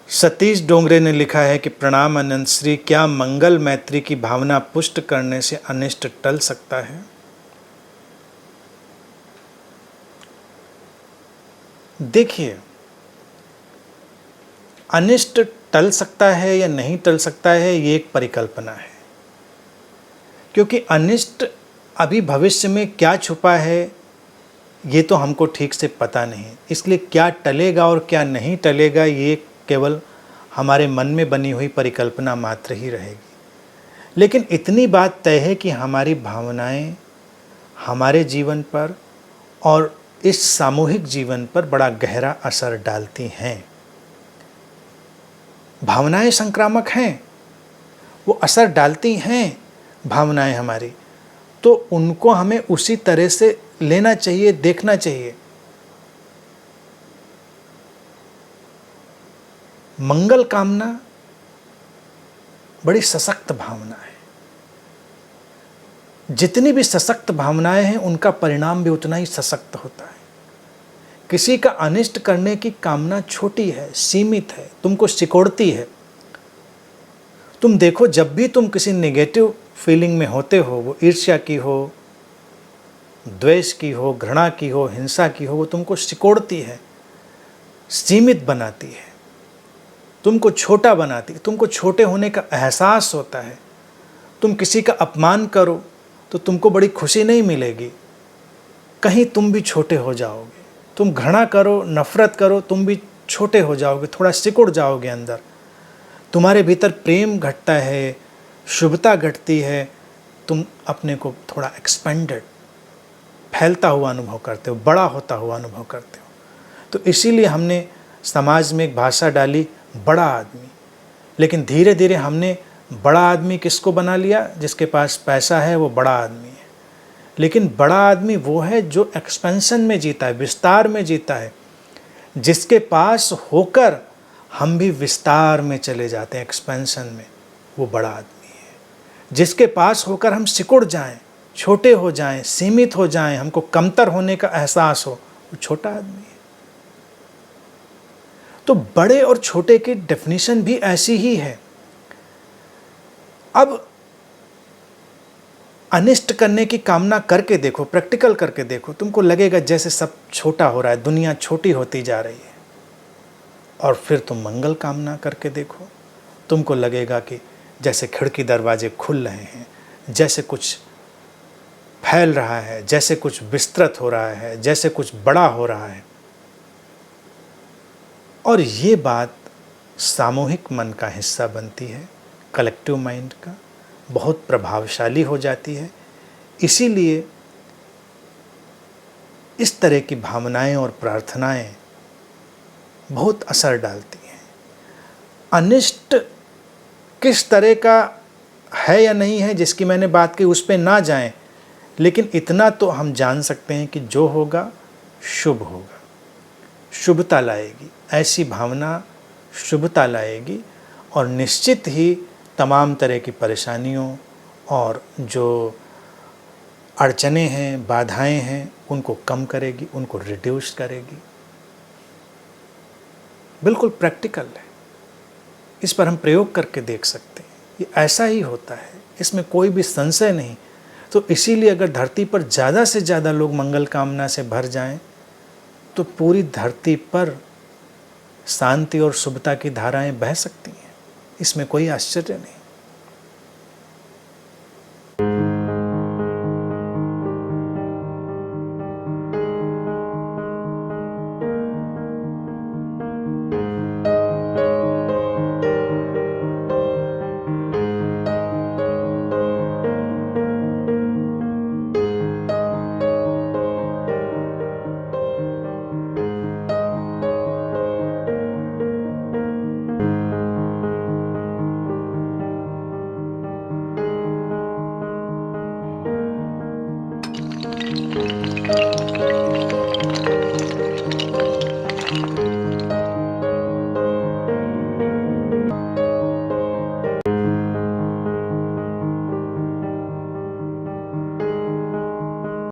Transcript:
सतीश डोंगरे ने लिखा है कि प्रणाम अनंत श्री, क्या मंगल मैत्री की भावना पुष्ट करने से अनिष्ट टल सकता है? देखिए, अनिष्ट टल सकता है या नहीं टल सकता है, ये एक परिकल्पना है, क्योंकि अनिष्ट अभी भविष्य में क्या छुपा है ये तो हमको ठीक से पता नहीं। इसलिए क्या टलेगा और क्या नहीं टलेगा ये केवल हमारे मन में बनी हुई परिकल्पना मात्र ही रहेगी। लेकिन इतनी बात तय है कि हमारी भावनाएं हमारे जीवन पर और इस सामूहिक जीवन पर बड़ा गहरा असर डालती हैं। भावनाएं संक्रामक हैं, वो असर डालती हैं भावनाएं हमारी, तो उनको हमें उसी तरह से लेना चाहिए, देखना चाहिए। मंगल कामना बड़ी सशक्त भावना है। जितनी भी सशक्त भावनाएं हैं उनका परिणाम भी उतना ही सशक्त होता है। किसी का अनिष्ट करने की कामना छोटी है, सीमित है, तुमको सिकोड़ती है। तुम देखो, जब भी तुम किसी नेगेटिव फीलिंग में होते हो, वो ईर्ष्या की हो, द्वेष की हो, घृणा की हो, हिंसा की हो, वो तुमको सिकोड़ती है, सीमित बनाती है, तुमको छोटा बनाती है, तुमको छोटे होने का एहसास होता है। तुम किसी का अपमान करो तो तुमको बड़ी खुशी नहीं मिलेगी, कहीं तुम भी छोटे हो जाओगे। तुम घृणा करो, नफरत करो, तुम भी छोटे हो जाओगे, थोड़ा सिकुड़ जाओगे अंदर। तुम्हारे भीतर प्रेम घटता है, शुभता घटती है, तुम अपने को थोड़ा एक्सपेंडेड, फैलता हुआ अनुभव करते हो, बड़ा होता हुआ अनुभव करते हो। तो इसीलिए हमने समाज में एक भाषा डाली, बड़ा आदमी। लेकिन धीरे धीरे हमने बड़ा आदमी किसको बना लिया? जिसके पास पैसा है वो बड़ा आदमी है। लेकिन बड़ा आदमी वो है जो एक्सपेंशन में जीता है, विस्तार में जीता है। जिसके पास होकर हम भी विस्तार में चले जाते हैं, एक्सपेंशन में, वो बड़ा आदमी है। जिसके पास होकर हम सिकुड़ जाएं, छोटे हो जाएं, सीमित हो जाएं, हमको कमतर होने का एहसास हो, वो छोटा आदमी है। तो बड़े और छोटे की डेफिनेशन भी ऐसी ही है। अब अनिष्ट करने की कामना करके देखो, प्रैक्टिकल करके देखो, तुमको लगेगा जैसे सब छोटा हो रहा है, दुनिया छोटी होती जा रही है। और फिर तुम मंगल कामना करके देखो, तुमको लगेगा कि जैसे खिड़की दरवाजे खुल रहे हैं, जैसे कुछ फैल रहा है, जैसे कुछ विस्तृत हो रहा है, जैसे कुछ बड़ा हो रहा है। और ये बात सामूहिक मन का हिस्सा बनती है, कलेक्टिव माइंड का, बहुत प्रभावशाली हो जाती है। इसीलिए इस तरह की भावनाएं और प्रार्थनाएं बहुत असर डालती हैं। अनिष्ट किस तरह का है या नहीं है जिसकी मैंने बात की, उस पर ना जाएं, लेकिन इतना तो हम जान सकते हैं कि जो होगा शुभ होगा, शुभता लाएगी। ऐसी भावना शुभता लाएगी और निश्चित ही तमाम तरह की परेशानियों और जो अड़चने हैं, बाधाएं हैं, उनको कम करेगी, उनको रिड्यूस करेगी। बिल्कुल प्रैक्टिकल है, इस पर हम प्रयोग करके देख सकते हैं। ये ऐसा ही होता है, इसमें कोई भी संशय नहीं। तो इसीलिए अगर धरती पर ज़्यादा से ज़्यादा लोग मंगल कामना से भर जाएं, तो पूरी धरती पर शांति और शुभता की धाराएं बह सकती हैं। इसमें कोई आश्चर्य नहीं।